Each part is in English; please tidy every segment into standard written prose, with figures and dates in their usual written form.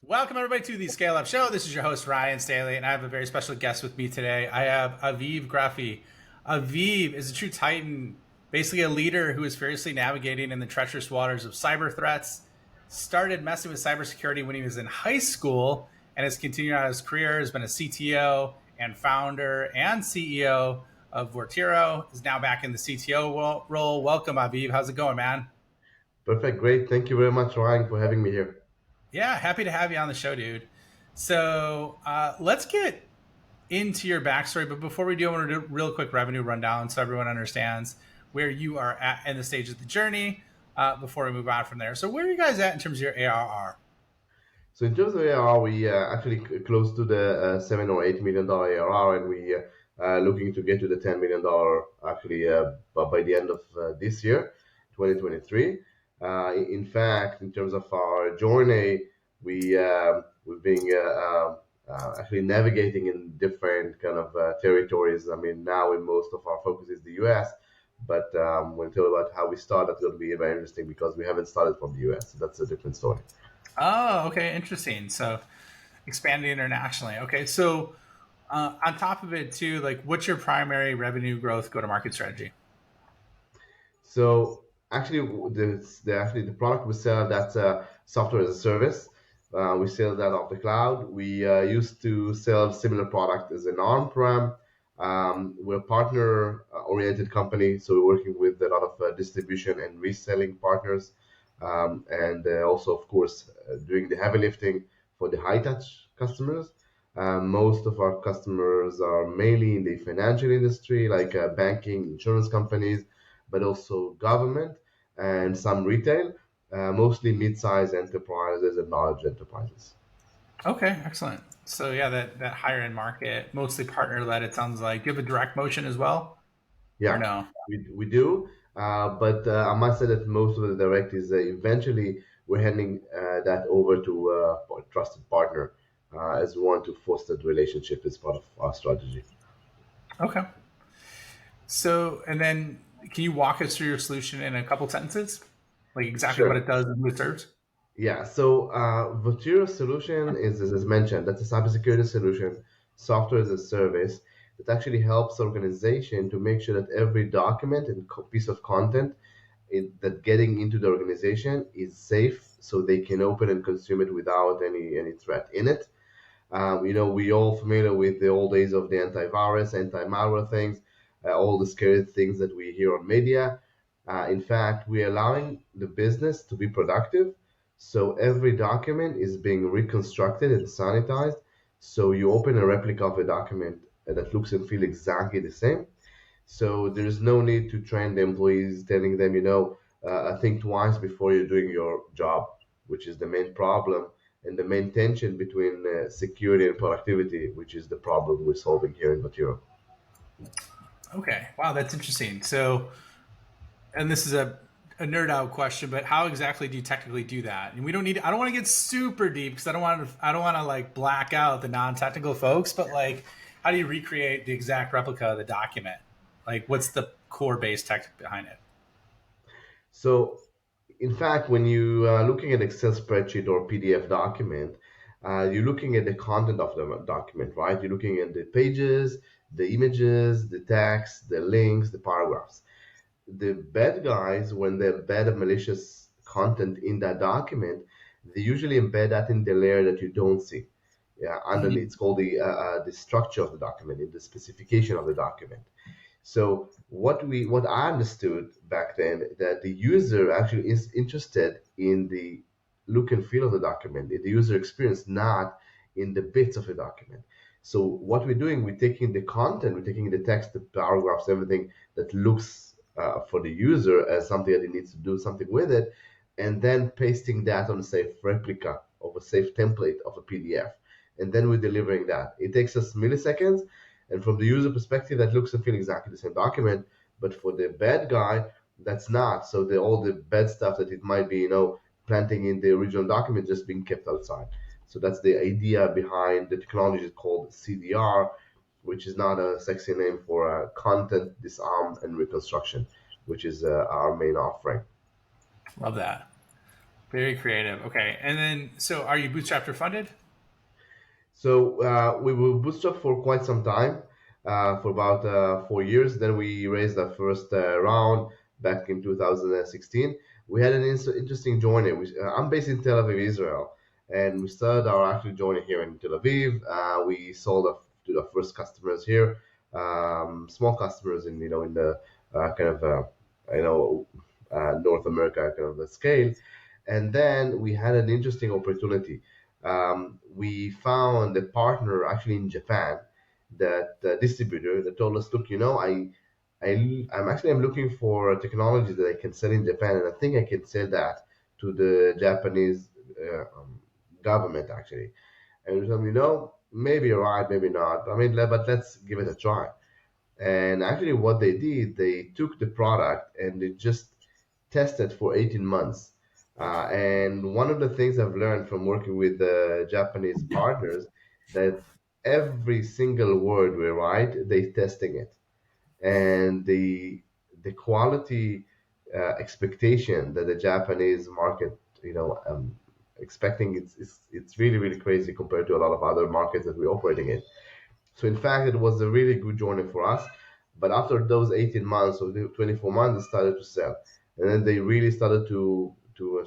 Welcome, everybody, to the Scale Up Show. This is your host, Ryan Staley, and I have a very special guest with me today. I have Aviv Grafi. Aviv is a true titan, basically a leader who is fiercely navigating in the treacherous waters of cyber threats. Started messing with cybersecurity when he was in high school and has continued on his career, has been a CTO and founder and CEO of Votiro, is now back in the CTO role. Welcome, Aviv. How's it going, man? Perfect. Great. Thank you very much, Ryan, for having me here. Yeah, happy to have you on the show, dude. So let's get into your backstory. But before we do, I want to do a real quick revenue rundown so everyone understands where you are at in the stage of the journey before we move on from there. So where are you guys at in terms of your ARR? So in terms of ARR, we actually close to the $7 or $8 million ARR, and we looking to get to the $10 million actually by the end of this year, 2023. In fact, in terms of our journey, we've been actually navigating in different kind of territories. I mean, now in most of our focus is the US, but when we talk about how we started, it's going to be very interesting because we haven't started from the US. So that's a different story. Oh, okay, interesting. So expanding internationally. Okay, so on top of it too, like what's your primary revenue growth go to market strategy? So actually, the product we sell, that's software as a service. We sell that off the cloud. We used to sell similar product as an on-prem. We're a partner-oriented company, so we're working with a lot of distribution and reselling partners, and also, of course, doing the heavy lifting for the high-touch customers. Most of our customers are mainly in the financial industry, like banking, insurance companies, but also government and some retail, mostly mid-sized enterprises and large enterprises. Okay, excellent. So yeah, that higher end market, mostly partner led. It sounds like. Do you have a direct motion as well, or Yeah, no? we do. But I must say that most of the direct is eventually we're handing that over to a trusted partner as we want to foster the relationship as part of our strategy. Okay. So, and then can you walk us through your solution in a couple sentences? Like exactly what Sure. it does and who it serves? Yeah, so Votiro solution is, as mentioned, that's a cybersecurity solution, software as a service that actually helps organization to make sure that every document and piece of content that getting into the organization is safe, so they can open and consume it without any threat in it. We all familiar with the old days of the antivirus, anti-malware things, all the scary things that we hear on media. In fact, we're allowing the business to be productive. So every document is being reconstructed and sanitized. So you open a replica of a document that looks and feel exactly the same. So there's no need to train the employees, telling them, think twice before you're doing your job, which is the main problem and the main tension between security and productivity, which is the problem we're solving here in Votiro. Okay. Wow, that's interesting. So, and this is a nerd out question, but how exactly do you technically do that? And we don't need, I don't want to get super deep because I don't want to like black out the non technical folks, but like, how do you recreate the exact replica of the document? Like, what's the core base tech behind it? So, in fact, when you are looking at Excel spreadsheet or PDF document, you're looking at the content of the document, right? You're looking at the pages, the images, the text, the links, the paragraphs. The bad guys, when they embed malicious content in that document, they usually embed that in the layer that you don't see. Yeah, underneath, it's called the structure of the document, in the specification of the document. So what I understood back then, that the user actually is interested in the look and feel of the document, in the user experience, not in the bits of the document. So what we're doing, we're taking the content, we're taking the text, the paragraphs, everything that looks for the user as something that he needs to do something with it, and then pasting that on a safe replica of a safe template of a PDF. And then we're delivering that. It takes us milliseconds, and from the user perspective, that looks and feels exactly the same document. But for the bad guy, that's not. So all the bad stuff that it might be, planting in the original document just being kept outside. So that's the idea behind the technology called CDR, which is not a sexy name for content disarm and reconstruction, which is our main offering. Love that. Very creative. Okay. And then, so are you bootstrapped or funded? So we were bootstrapped for quite some time, for about 4 years. Then we raised our first round back in 2016. We had an interesting journey. I'm based in Tel Aviv, Israel, and we started our actual journey here in Tel Aviv. We sold to the first customers here, small customers in the kind of you know North America kind of a scale. And then we had an interesting opportunity. We found a partner actually in Japan, that distributor that told us, look, I'm looking for a technology that I can sell in Japan, and I think I can sell that to the Japanese government actually. And we told him, maybe you're right, maybe not. I mean, but let's give it a try. And actually, what they did, they took the product and they just tested for 18 months. And one of the things I've learned from working with the Japanese partners, that every single word we write, they testing it, and the quality expectation that the Japanese market, expecting, it's really really crazy compared to a lot of other markets that we're operating in. So in fact, it was a really good journey for us. But after those 18 months or the 24 months, it started to sell, and then they really started to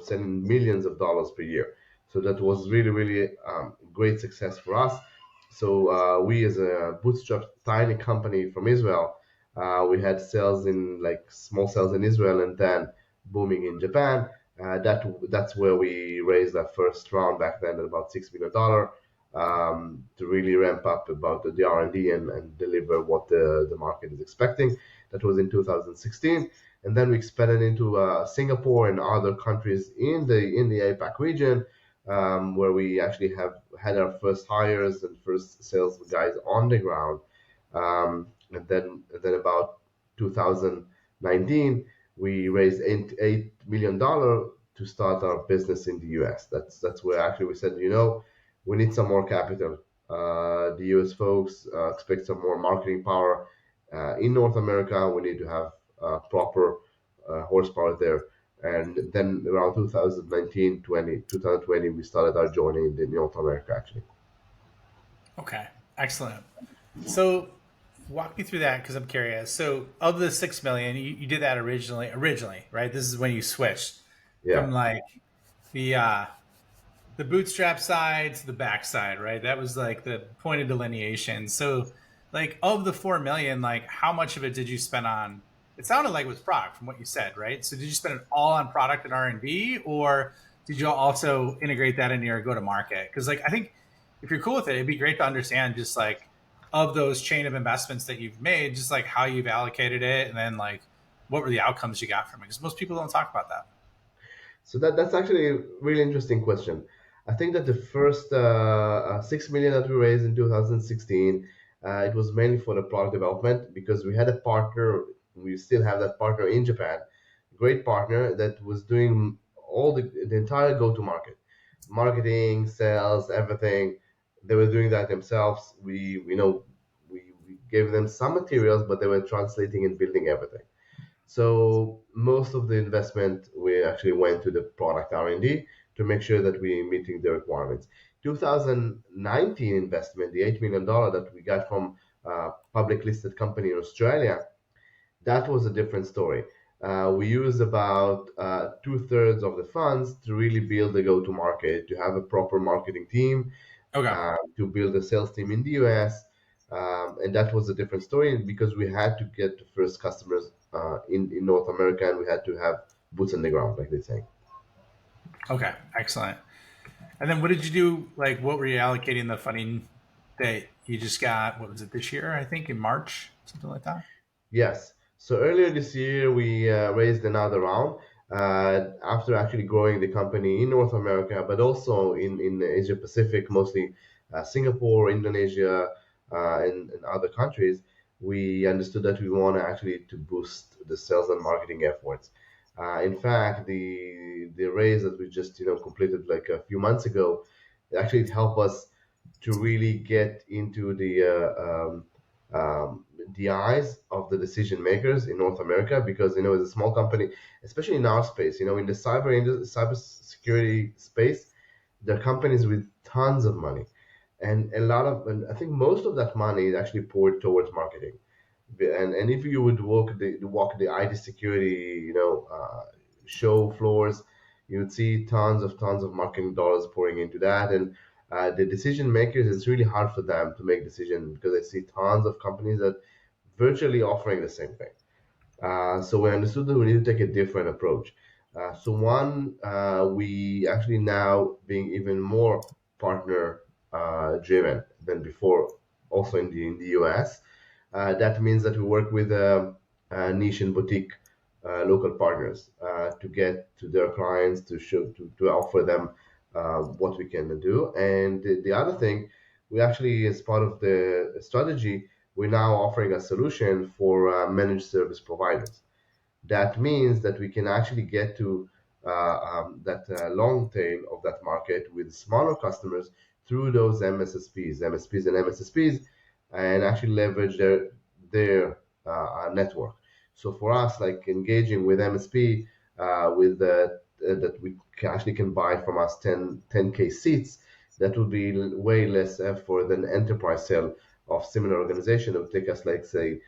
sell in millions of dollars per year. So that was really really great success for us. So we, as a bootstrap tiny company from Israel, we had sales in like small sales in Israel, and then booming in Japan. That's where we raised our first round back then at about $6 million, to really ramp up about the R&D and deliver what the market is expecting. That was in 2016, and then we expanded into Singapore and other countries in the APAC region, where we actually have had our first hires and first sales guys on the ground. And then about 2019, we raised $8 million to start our business in the US. That's where actually we said, we need some more capital. The US folks expect some more marketing power. In North America, we need to have proper horsepower there. And then around 2020, we started our journey in North America, actually. Okay. Excellent. So walk me through that because I'm curious. So of the 6 million, you did that originally, right? This is when you switched Yeah. from like the uh the bootstrap side to the back side, right? That was like the point of delineation. So like of the 4 million, like how much of it did you spend on, it sounded like it was product from what you said, right? So did you spend it all on product and R&D, or did you also integrate that into your go to market? Because like I think if you're cool with it, it'd be great to understand just like of those chain of investments that you've made, just like how you've allocated it, and then like what were the outcomes you got from it? Because most people don't talk about that. So that's actually a really interesting question. I think that the first 6 million that we raised in 2016, it was mainly for the product development, because we had a partner. We still have that partner in Japan, great partner that was doing all the entire go to market, marketing, sales, everything. They were doing that themselves. We gave them some materials, but they were translating and building everything. So most of the investment we actually went to the product R&D to make sure that we're meeting the requirements. 2019 investment, the $8 million that we got from a public listed company in Australia, that was a different story. We used about two-thirds of the funds to really build the go-to-market, to have a proper marketing team, Okay. to build a sales team in the US. And that was a different story, because we had to get the first customers in North America, and we had to have boots on the ground, like they say. Okay. Excellent. And then what did you do? Like, what were you allocating the funding that you just got? What was it this year? I think in March, something like that. Yes. So earlier this year, we raised another round after actually growing the company in North America, but also in Asia Pacific, mostly Singapore, Indonesia, and other countries. We understood that we want to actually to boost the sales and marketing efforts. In fact, the raise that we just completed like a few months ago, it actually helped us to really get into the the eyes of the decision makers in North America, because as a small company, especially in our space, in the cyber security space, there are companies with tons of money, and and I think most of that money is actually poured towards marketing. And if you would walk the IT security, show floors, you would see tons of marketing dollars pouring into that. And the decision makers, it's really hard for them to make decisions because I see tons of companies that virtually offering the same thing. So we understood that we need to take a different approach. So one, we actually now being even more partner driven than before, also in the US. That means that we work with niche and boutique local partners to get to their clients to show to offer them what we can do. And the other thing, we actually, as part of the strategy, we're now offering a solution for managed service providers. That means that we can actually get to that long tail of that market with smaller customers through those MSPs and MSSPs, and actually leverage their network. So for us, like engaging with MSP, with that we actually can buy from us 10K seats, that would be way less effort than enterprise sale of similar organization. It would take us, like, say,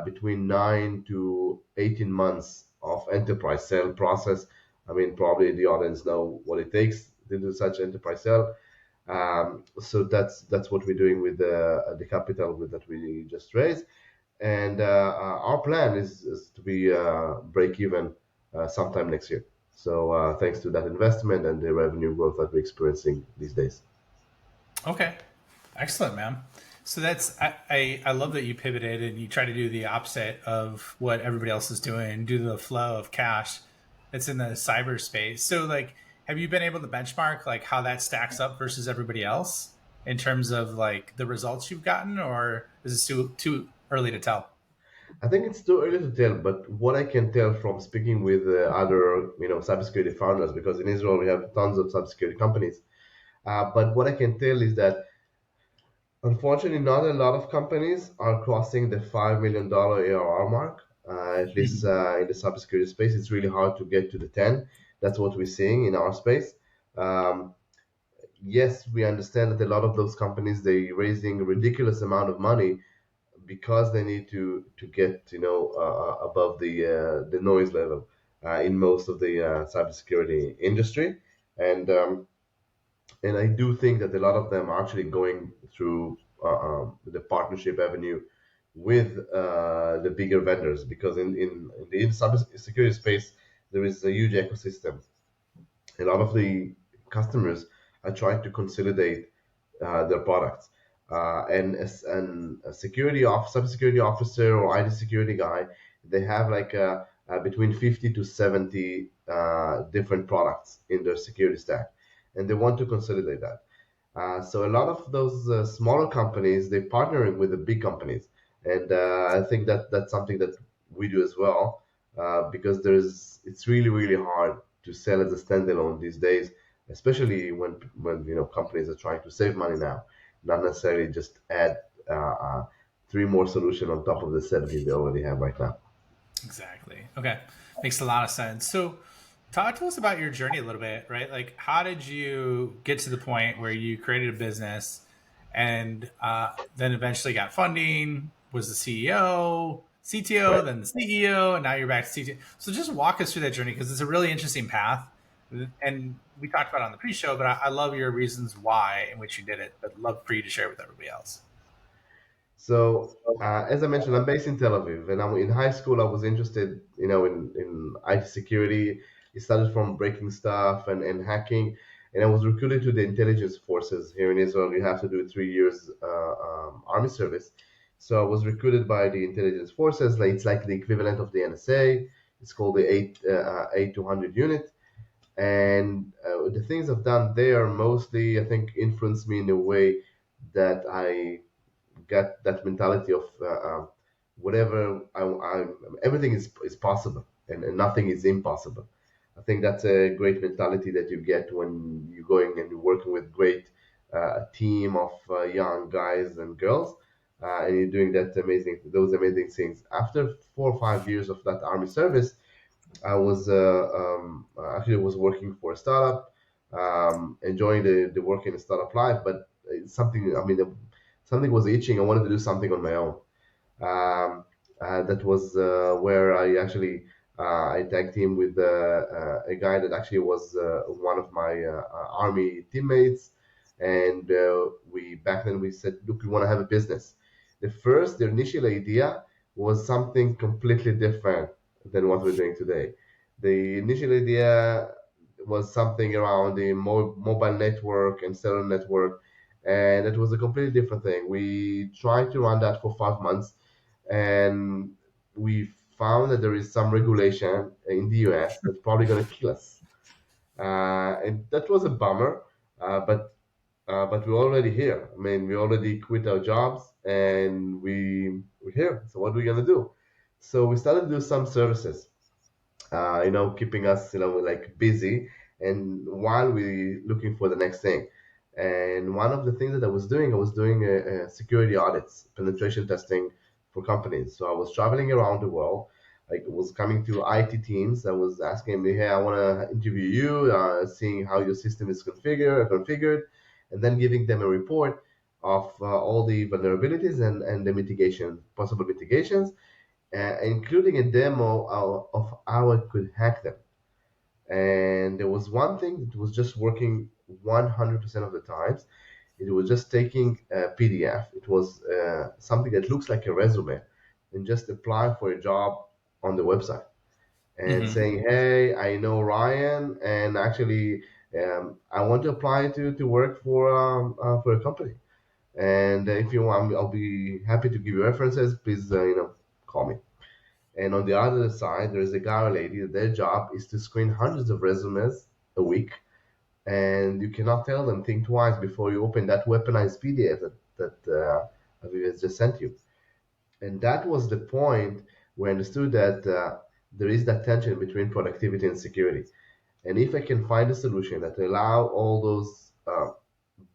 between 9 to 18 months of enterprise sale process. I mean, probably the audience know what it takes to do such enterprise sale. So that's what we're doing with the capital that we just raised. And our plan is to be break even sometime next year. So thanks to that investment and the revenue growth that we're experiencing these days. Okay, excellent, man. So I love that you pivoted and you try to do the opposite of what everybody else is doing, do the flow of cash that's in the cyberspace. So like, have you been able to benchmark like how that stacks up versus everybody else in terms of like the results you've gotten, or is it too early to tell? I think it's too early to tell, but what I can tell from speaking with other, cybersecurity founders, because in Israel we have tons of cybersecurity companies. But what I can tell is that unfortunately, not a lot of companies are crossing the $5 million ARR mark. At least Mhm. in the cybersecurity space, it's really hard to get to the 10. That's what we're seeing in our space. Um, yes, we understand that a lot of those companies they raising a ridiculous amount of money because they need to get above the noise level in most of the cybersecurity industry, and I do think that a lot of them are actually going through the partnership avenue with the bigger vendors, because in the cybersecurity space there is a huge ecosystem. A lot of the customers are trying to consolidate their products. And a cybersecurity officer or IT security guy, they have like between 50 to 70 different products in their security stack, and they want to consolidate that. So a lot of those smaller companies, they're partnering with the big companies, and I think that that's something that we do as well, because it's really hard to sell as a standalone these days, especially when companies are trying to save money now, not necessarily just add three more solutions on top of the 70 they already have right now. Exactly. Okay. Makes a lot of sense. So, talk to us about your journey a little bit, right? Like, how did you get to the point where you created a business and then eventually got funding, was the CEO, CTO, Right. then the CEO, and now you're back to CTO? So, just walk us through that journey because it's a really interesting path. And we talked about it on the pre show, but I love your reasons why in which you did it, but love for you to share with everybody else. So, as I mentioned, I'm based in Tel Aviv, and in high school. I was interested, in IT security. It started from breaking stuff and hacking, and I was recruited to the intelligence forces here in Israel. You have to do 3 years army service. So I was recruited by the intelligence forces. Like it's like the equivalent of the NSA. It's called the 8 200 unit. And the things I've done there mostly, I think, influenced me in a way that I got that mentality of whatever everything is possible, and nothing is impossible. I think that's a great mentality that you get when you're going and you're working with great team of young guys and girls. and you're doing those amazing things. After 4 or 5 years of that army service, I was actually was working for a startup, enjoying the work in a startup life, but it's something. I mean, something was itching. I wanted to do something on my own. Um, that was where I actually I tag team with a guy that actually was one of my army teammates, and we back then we said, look, we want to have a business. The initial idea was something completely different than what we're doing today. The initial idea was something around the mobile network and cellular network, and it was a completely different thing. We tried to run that for 5 months, and we found that there is some regulation in the US that's probably going to kill us. And that was a bummer, but we're already here. I mean, we already quit our jobs and we're here. So what are we going to do? So we started to do some services, keeping us, like busy, and while we looking for the next thing. And one of the things that I was doing security audits, penetration testing for companies. So I was traveling around the world. Like, was coming to IT teams. I was asking me, hey, I want to interview you, seeing how your system is configured, and then giving them a report of all the vulnerabilities and the possible mitigations, including a demo of how I could hack them. And there was one thing that was just working 100% of the times. It was just taking a PDF. It was something that looks like a resume, and just apply for a job on the website and Hmm. saying, "Hey, I know Ryan, and actually, I want to apply to work for a company. And if you want, I'll be happy to give you references. Please, call me." And on the other side, there is a guy or lady. Their job is to screen hundreds of resumes a week, and you cannot tell them think twice before you open that weaponized PDF that Aviv has just sent you. And that was the point where I understood that there is that tension between productivity and security. And if I can find a solution that allow all those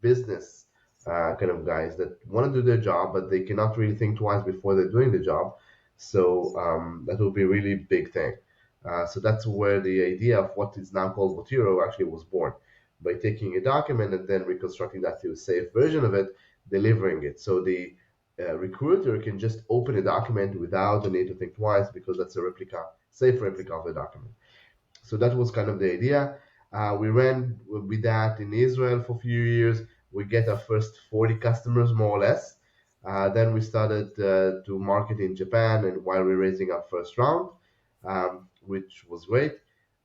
business kind of guys that want to do their job, but they cannot really think twice before they're doing the job. So that will be a really big thing. So that's where the idea of what is now called Votiro actually was born, by taking a document and then reconstructing that to a safe version of it, delivering it. So the recruiter can just open a document without the need to think twice, because that's a safe replica of the document. So that was kind of the idea. We ran with that in Israel for a few years. We get our first 40 customers, more or less. Then we started to market in Japan, and while we're raising our first round, which was great.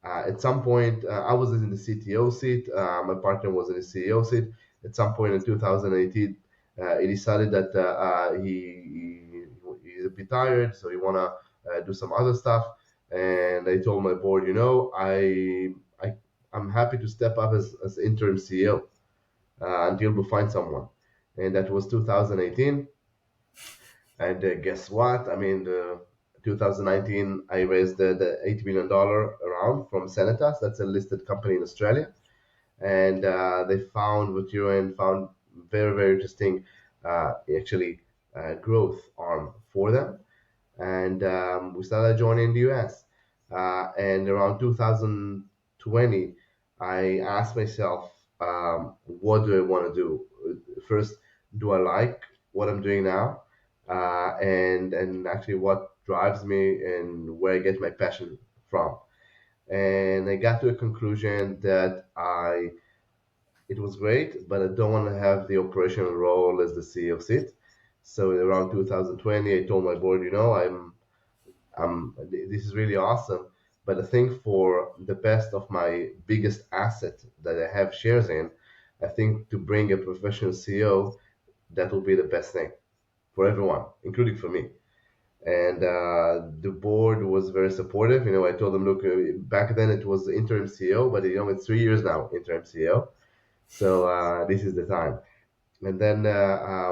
At some point, I was in the CTO seat. My partner was in the CEO seat. At some point in 2018, he decided that he's a bit tired, so he wanna do some other stuff. And I told my board, I'm happy to step up as interim CEO until we find someone. And that was 2018. And guess what? I mean, the 2019, I raised the $80 million round from Sanitas. That's a listed company in Australia. And they found Votiro and found very, very interesting, actually, growth arm for them. And we started joining the US. And around 2020, I asked myself, what do I want to do? First, do I like what I'm doing now? And actually, what drives me and where I get my passion from? And I got to a conclusion that it was great, but I don't want to have the operational role as the CEO seat. So around 2020, I told my board, this is really awesome, but I think for the best of my biggest asset that I have shares in, I think to bring a professional CEO, that will be the best thing for everyone, including for me. And the board was very supportive. I told them, look, back then it was interim CEO, but it's 3 years now interim CEO. So this is the time. And then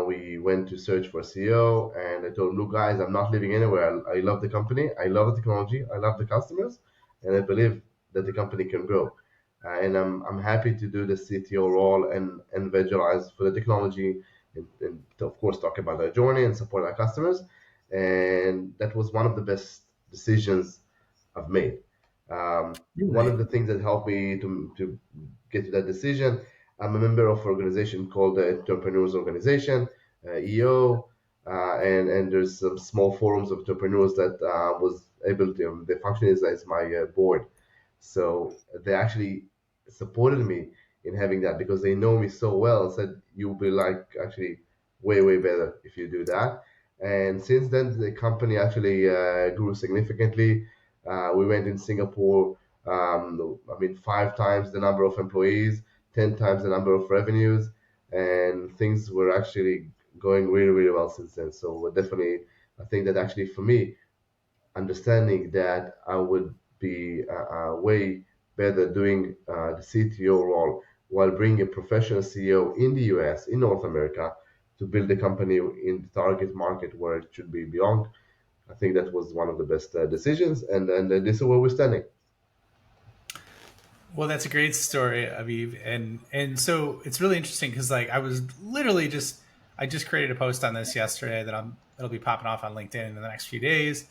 we went to search for CEO, and I told him, look, guys, I'm not leaving anywhere. I love the company, I love the technology, I love the customers, and I believe that the company can grow. And I'm happy to do the CTO role and evangelize for the technology and of course, talk about our journey and support our customers. And that was one of the best decisions I've made. One of Really? the things that helped me to get to that decision, I'm a member of an organization called the Entrepreneurs Organization, EO, and there's some small forums of entrepreneurs that was able to, they function as my board. So they actually supported me in having that because they know me so well and said, you'll be like actually way, way better if you do that. And since then, the company actually grew significantly. We went in Singapore, I mean, 5 times the number of employees, 10 times the number of revenues, and things were actually going really, really well since then. So definitely, I think that actually for me, understanding that I would be way better doing the CTO role while bringing a professional CEO in the US, in North America, to build a company in the target market where it should be belong. I think that was one of the best decisions, and this is where we're standing. Well, that's a great story, Aviv, and so it's really interesting because like I was literally just I just created a post on this yesterday that it'll be popping off on LinkedIn in the next few days.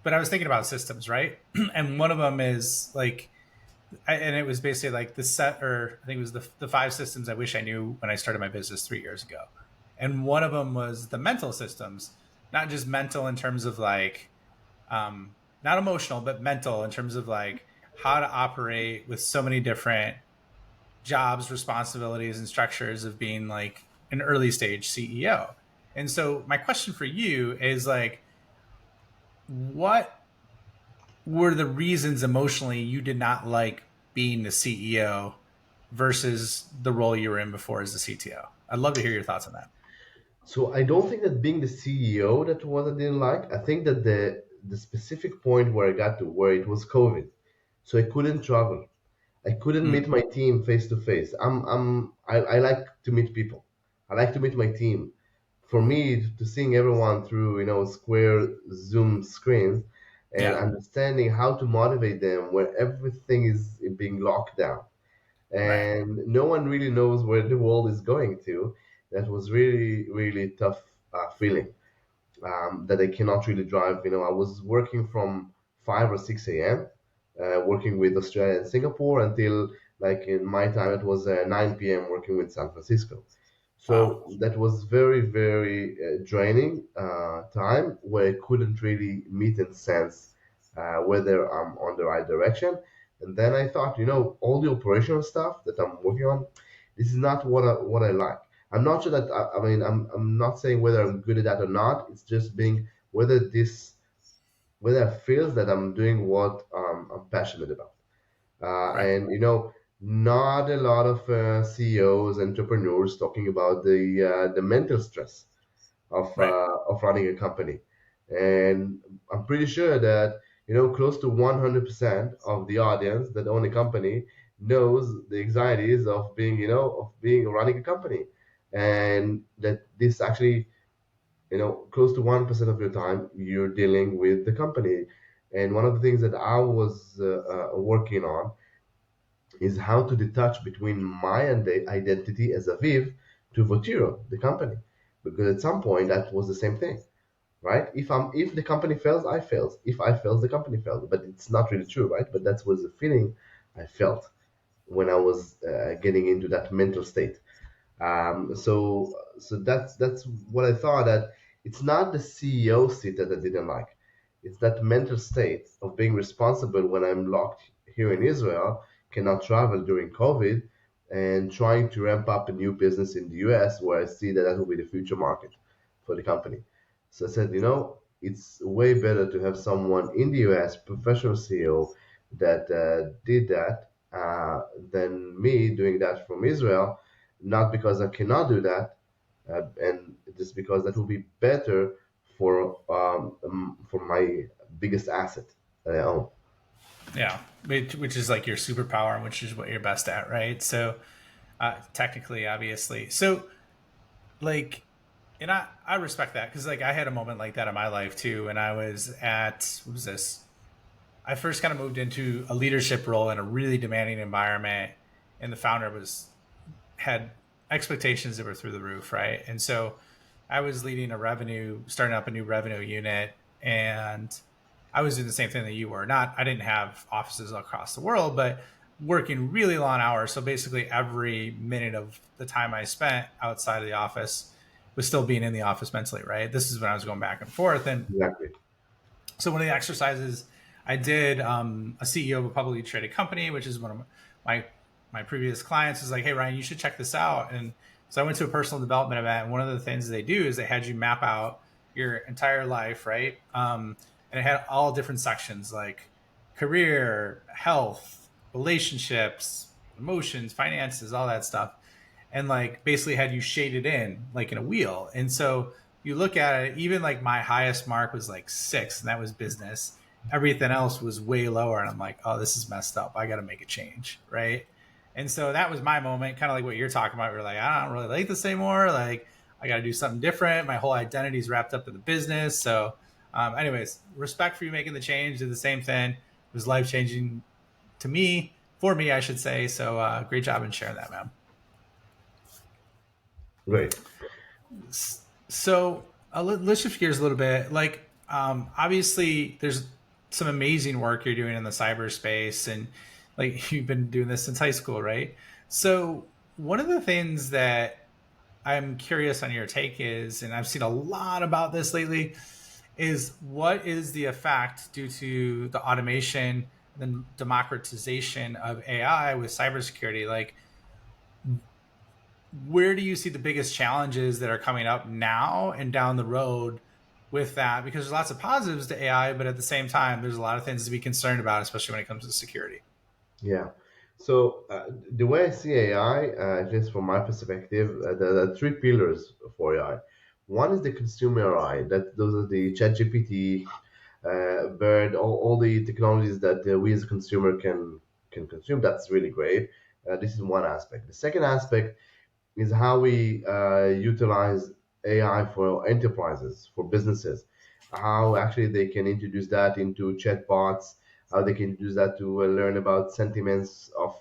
But I was thinking about systems, right? And one of them is like, and it was basically like the set, or I think it was the 5 systems I wish I knew when I started my business 3 years ago. And one of them was the mental systems, not just mental in terms of like not emotional, but mental in terms of like how to operate with so many different jobs, responsibilities, and structures of being like an early stage CEO. And so my question for you is like, what were the reasons emotionally you did not like being the CEO versus the role you were in before as the CTO? I'd love to hear your thoughts on that. So I don't think that being the CEO that what I didn't like. I think that the specific point where I got to where it was COVID, so I couldn't travel. I couldn't meet Mm, my team face to face. I like to meet people. I like to meet my team. For me, to seeing everyone through square Zoom screens and yeah, understanding how to motivate them where everything is being locked down right, and no one really knows where the world is going to. That was really really tough feeling that I cannot really drive. I was working from 5 or 6 a.m. Working with Australia and Singapore until like in my time it was 9 p.m. working with San Francisco. wow, So that was very very draining time where I couldn't really meet and sense whether I'm on the right direction. And then I thought, all the operational stuff that I'm working on, this is not what I like. I'm not sure that I mean I'm not saying whether I'm good at that or not. It's just being whether I feel that I'm doing what I'm passionate about. right, And not a lot of CEOs, entrepreneurs talking about the mental stress right. of running a company. And I'm pretty sure that close to 100% of the audience that own a company knows the anxieties of being running a company, and that this actually close to 1% of your time you're dealing with the company. And one of the things that I was working on is how to detach between my identity as Aviv to Votiro, the company, because at some point that was the same thing, right? If the company fails, I fails. If I fails, the company fails. But it's not really true, right? But that was the feeling I felt when I was getting into that mental state. So that's what I thought, that it's not the CEO seat that I didn't like. It's that mental state of being responsible when I'm locked here in Israel, cannot travel during COVID, and trying to ramp up a new business in the US where I see that that will be the future market for the company. So I said, it's way better to have someone in the US, professional CEO, that did that than me doing that from Israel, not because I cannot do that, and just because that will be better for my biggest asset that I own. Yeah, which is like your superpower, and which is what you're best at, right? So, technically, obviously, so like, and I respect that because like I had a moment like that in my life too, and I was at what was this? I first kind of moved into a leadership role in a really demanding environment, and the founder was had expectations that were through the roof, right? And so I was leading starting up a new revenue unit, and I was doing the same thing that you were. Not, I didn't have offices across the world, but working really long hours. So basically, every minute of the time I spent outside of the office was still being in the office mentally, right? This is when I was going back and forth. And Exactly. so one of the exercises I did, a CEO of a publicly traded company, which is one of my my previous clients, was like, "Hey Ryan, you should check this out." And so I went to a personal development event, and one of the things they do is they had you map out your entire life, right? And it had all different sections like career, health, relationships, emotions, finances, all that stuff, and like basically had you shaded in like in a wheel. And so you look at it, even like my highest mark was like 6, and that was business. Everything else was way lower. And I'm like, oh, this is messed up. I got to make a change. Right. And so that was my moment, kind of like what you're talking about. We're like, I don't really like this anymore. Like, I got to do something different. My whole identity is wrapped up in the business. So, anyways, respect for you making the change. Did the same thing. It was life changing to me, for me, I should say. So, great job in sharing that, man. Great. So let's shift gears a little bit. Like, obviously, there's some amazing work you're doing in the cyberspace, and like you've been doing this since high school, right? So one of the things that I'm curious on your take is, and I've seen a lot about this lately, is what is the effect due to the automation, the democratization of AI with cybersecurity? Like, where do you see the biggest challenges that are coming up now and down the road with that? Because there's lots of positives to AI, but at the same time, there's a lot of things to be concerned about, especially when it comes to security. Yeah. So the way I see AI, at least from my perspective, there are three pillars for AI. One is the consumer AI. That those are the ChatGPT, Bird, all the technologies that we as a consumer can consume. That's really great. This is one aspect. The second aspect is how we utilize AI for enterprises, for businesses, how actually they can introduce that into chatbots, how they can use that to learn about sentiments of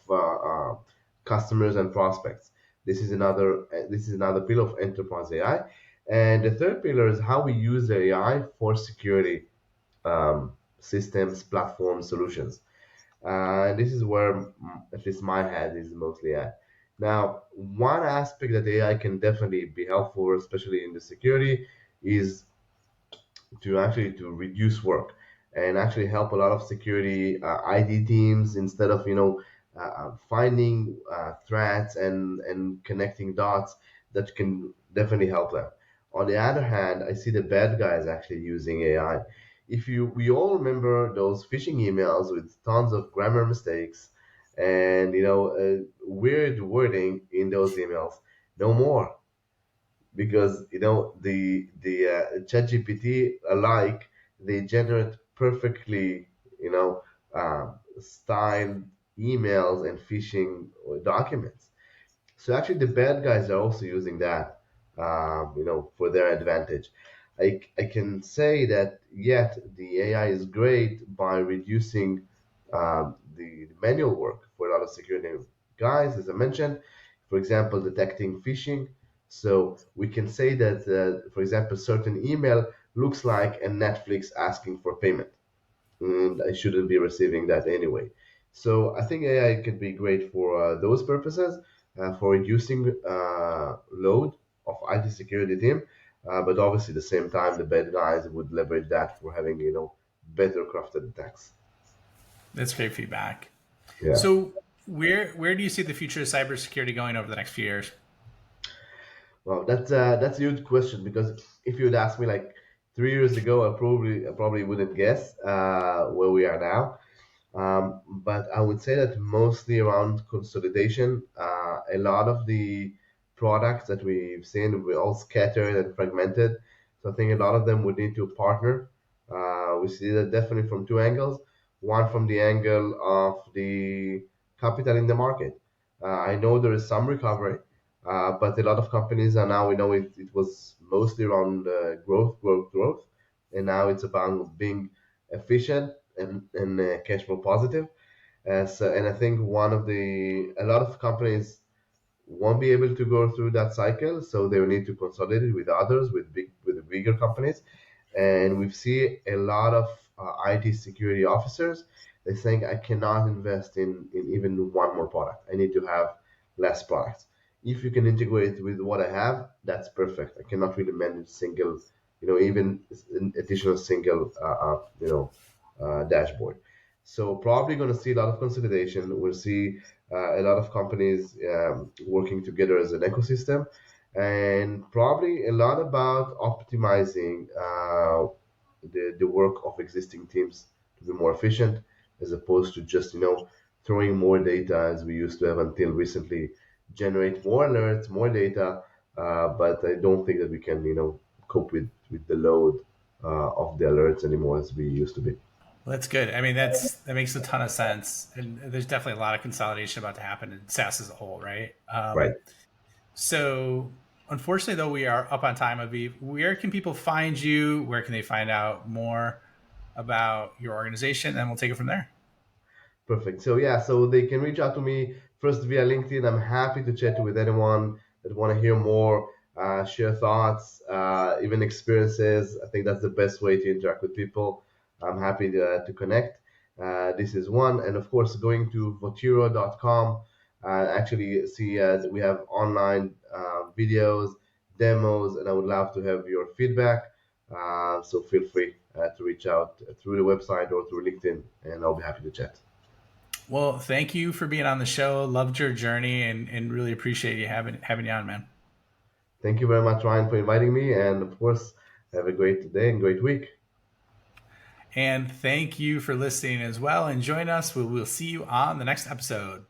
customers and prospects. This is another pillar of enterprise AI, and the third pillar is how we use AI for security systems, platforms, solutions. This is where at least my head is mostly at. Now, one aspect that AI can definitely be helpful, especially in the security, is to reduce work and actually help a lot of security ID teams instead of finding threats and connecting dots that can definitely help them. On the other hand, I see the bad guys actually using AI. If you We all remember those phishing emails with tons of grammar mistakes and weird wording in those emails. No more, because the ChatGPT alike, they generate perfectly styled emails and phishing documents. So actually, the bad guys are also using that, for their advantage. I can say that yet the AI is great by reducing the manual work for a lot of security guys, as I mentioned. For example, detecting phishing. So we can say that, for example, certain email looks like a Netflix asking for payment, and I shouldn't be receiving that anyway. So I think AI can be great for those purposes, for reducing load of IT security team. But obviously, at the same time, the bad guys would leverage that for having better crafted attacks. That's great feedback. Yeah. So, where do you see the future of cybersecurity going over the next few years? Well, that's a huge question, because if you'd asked me like 3 years ago, I probably wouldn't guess where we are now. But I would say that mostly around consolidation. A lot of the products that we've seen were all scattered and fragmented. So I think a lot of them would need to partner. We see that definitely from two angles. One, from the angle of the capital in the market. I know there is some recovery, but a lot of companies are now, we know it was mostly around growth, growth, growth. And now it's about being efficient and cash flow positive. And I think a lot of companies won't be able to go through that cycle, so they will need to consolidate it with others, with the bigger companies. And we see a lot of IT security officers. They're saying, I cannot invest in even one more product. I need to have less products. If you can integrate with what I have, that's perfect. I cannot really manage single, even an additional single, dashboard. So probably going to see a lot of consolidation. We'll see a lot of companies working together as an ecosystem, and probably a lot about optimizing the work of existing teams to be more efficient, as opposed to just throwing more data as we used to have until recently, generate more alerts, more data, but I don't think that we can cope with the load of the alerts anymore as we used to be. Well, that's good. I mean, that makes a ton of sense, and there's definitely a lot of consolidation about to happen in SaaS as a whole, right? Right. So, unfortunately, though, we are up on time, Aviv. Where can people find you? Where can they find out more about your organization? And we'll take it from there. Perfect. So yeah, so they can reach out to me first via LinkedIn. I'm happy to chat with anyone that want to hear more, share thoughts, even experiences. I think that's the best way to interact with people. I'm happy to connect. This is one, and of course, going to Votiro.com. Actually, see that we have online videos, demos, and I would love to have your feedback. So feel free to reach out through the website or through LinkedIn, and I'll be happy to chat. Well, thank you for being on the show. Loved your journey, and really appreciate you having you on, man. Thank you very much, Ryan, for inviting me. And of course, have a great day and great week. And thank you for listening as well. And join us. We'll see you on the next episode.